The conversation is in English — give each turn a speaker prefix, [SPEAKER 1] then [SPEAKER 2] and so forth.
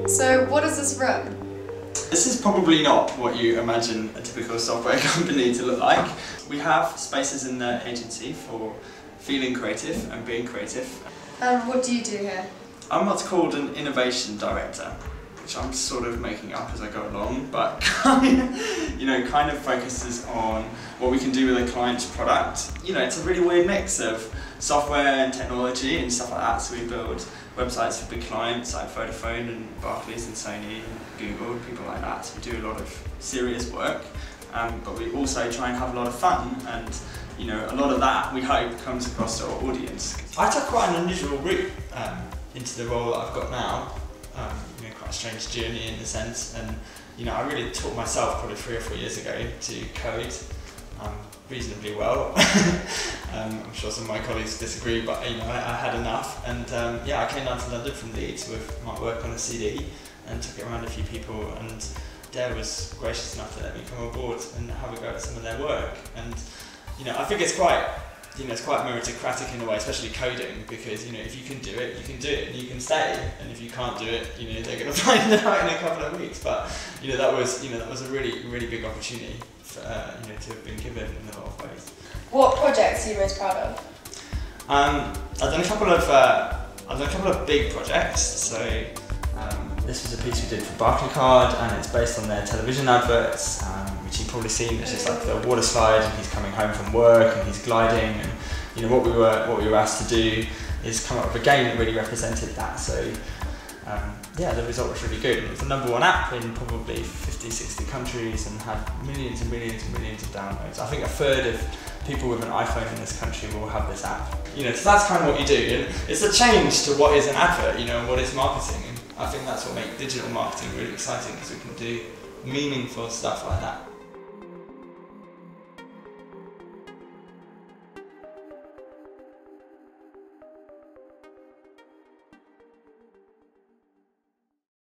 [SPEAKER 1] So what does this run?
[SPEAKER 2] This is probably not what you imagine a typical software company to look like. We have spaces in the agency for feeling creative and being creative.
[SPEAKER 1] And what do you do here?
[SPEAKER 2] I'm what's called an innovation director, which I'm sort of making up as I go along, but kind of focuses on what we can do with a client's product. It's a really weird mix of software and technology and stuff like that. So we build websites for big clients like Vodafone and Barclays and Sony and Google and people like that. So we do a lot of serious work, but we also try and have a lot of fun, and a lot of that we hope comes across to our audience. I took quite an unusual route into the role that I've got now. Quite a strange journey in a sense, and I really taught myself probably 3 or 4 years ago to code reasonably well. I'm sure some of my colleagues disagree, but I had enough, and I came down to London from Leeds with my work on a CD and took it around a few people, and Dare was gracious enough to let me come on board and have a go at some of their work. And I think it's quite meritocratic in a way, especially coding, because if you can do it, and you can stay, and if you can't do it, they're going to find out in a couple of weeks. But that was a really big opportunity for, to have been given in a lot of ways.
[SPEAKER 1] What projects are you most proud of?
[SPEAKER 2] I've done a couple of big projects. So this was a piece we did for Barclaycard, and it's based on their television adverts, which you've probably seen. It's just like the water slide, and he's coming home from work and he's gliding, and what we were asked to do is come up with a game that really represented that. So the result was really good. It was the #1 app in probably 50-60 countries and had millions and millions and millions of downloads. I think 1/3 of people with an iPhone in this country will have this app. So that's kind of what you do. And it's a change to what is an advert, and what is marketing. And I think that's what makes digital marketing really exciting, because we can do meaningful stuff like that.